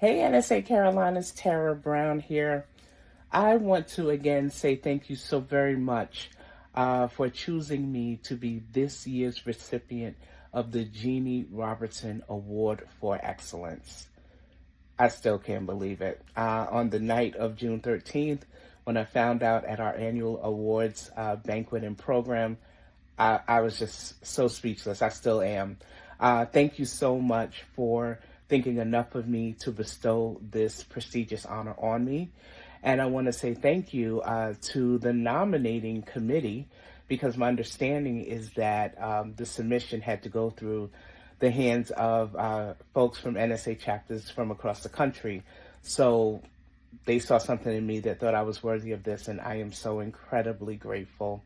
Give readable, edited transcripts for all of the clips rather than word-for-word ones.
Hey, NSA Carolina's Tara Brown here. I want to again say thank you so very much for choosing me to be this year's recipient of the Jeanne Robertson Award for Excellence. I still can't believe it. On the night of June 13th, when I found out at our annual awards banquet and program, I was just so speechless. I still am. Thank you so much for thinking enough of me to bestow this prestigious honor on me. And I want to say thank you to the nominating committee, because my understanding is that the submission had to go through the hands of folks from NSA chapters from across the country. So they saw something in me that thought I was worthy of this, and I am so incredibly grateful.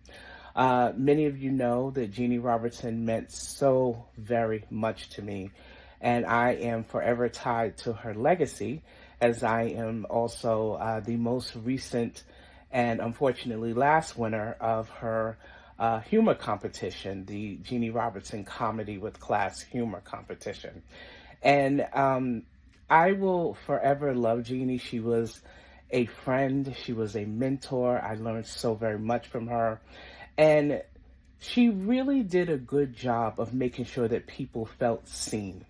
Many of you know that Jeanne Robertson meant so very much to me, and I am forever tied to her legacy, as I am also the most recent and unfortunately last winner of her humor competition, the Jeanne Robertson Comedy with Class Humor Competition. And I will forever love Jeanne. She was a friend. She was a mentor. I learned so very much from her. And she really did a good job of making sure that people felt seen.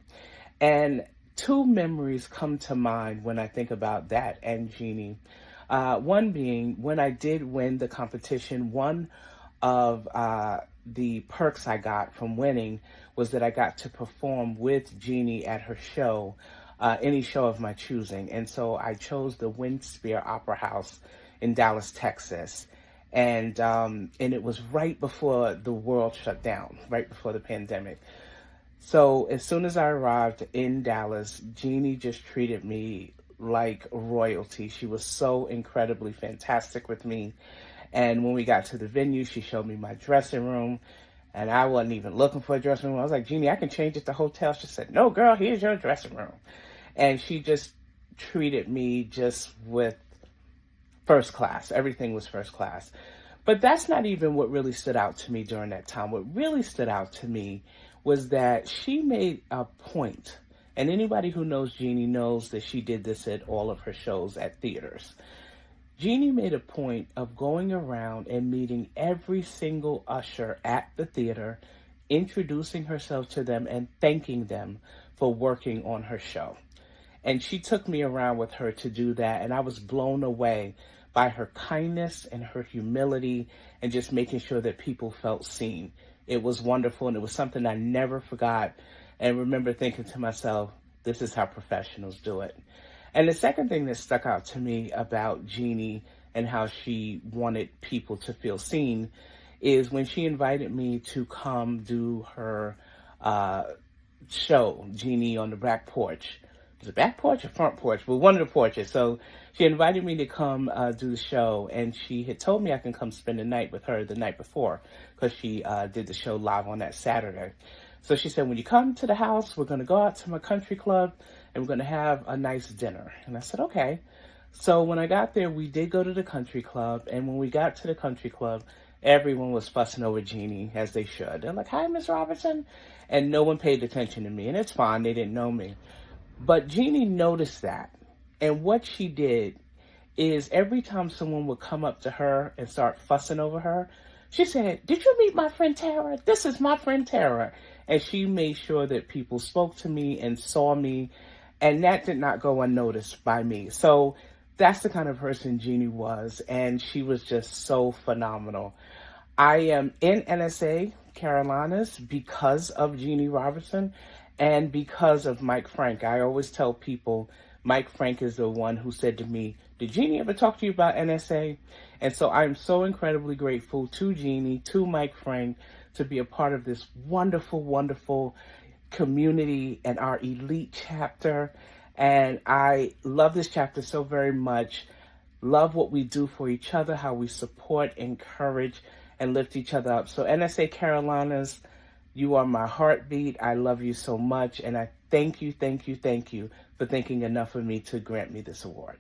And two memories come to mind when I think about that and Jeanne. One being when I did win the competition, one of the perks I got from winning was that I got to perform with Jeanne at her show, any show of my choosing. And so I chose the Winspear Opera House in Dallas, Texas. And it was right before the world shut down, right before the pandemic. So as soon as I arrived in Dallas, Jeanne just treated me like royalty. She was so incredibly fantastic with me. And when we got to the venue, she showed me my dressing room. And I wasn't even looking for a dressing room. I was like, Jeanne, I can change it to hotel. She said, no, girl, here's your dressing room. And she just treated me just with first class. Everything was first class. But that's not even what really stood out to me during that time. What really stood out to me was that she made a point, and anybody who knows Jeanne knows that she did this at all of her shows at theaters. Jeanne made a point of going around and meeting every single usher at the theater, introducing herself to them and thanking them for working on her show. And she took me around with her to do that, and I was blown away by her kindness and her humility and just making sure that people felt seen. It was wonderful, and it was something I never forgot, and remember thinking to myself, this is how professionals do it. And the second thing that stuck out to me about Jeanne and how she wanted people to feel seen is when she invited me to come do her show, Jeanne on the Back Porch. Was it back porch or front porch? Well, one of the porches. So she invited me to come do the show, and she had told me I can come spend the night with her the night before, because she did the show live on that Saturday. So she said, when you come to the house, we're going to go out to my country club, and we're going to have a nice dinner. And I said, okay. So when I got there, we did go to the country club, and when we got to the country club, everyone was fussing over Jeanne, as they should. They're like, hi, Miss Robertson. And no one paid attention to me, and it's fine. They didn't know me. But Jeanne noticed that, and what she did is every time someone would come up to her and start fussing over her, she said, did you meet my friend Tara? This is my friend Tara. And she made sure that people spoke to me and saw me, and that did not go unnoticed by me. So that's the kind of person Jeanne was, and she was just so phenomenal. I am in NSA Carolinas because of Jeanne Robertson, and because of Mike Frank. I always tell people Mike Frank is the one who said to me, did Jeanne ever talk to you about NSA? And so I'm so incredibly grateful to Jeanne, to Mike Frank, to be a part of this wonderful, wonderful community and our elite chapter. And I love this chapter so very much. Love what we do for each other, how we support, encourage, and lift each other up. So NSA Carolinas, you are my heartbeat. I love you so much. And I thank you for thinking enough of me to grant me this award.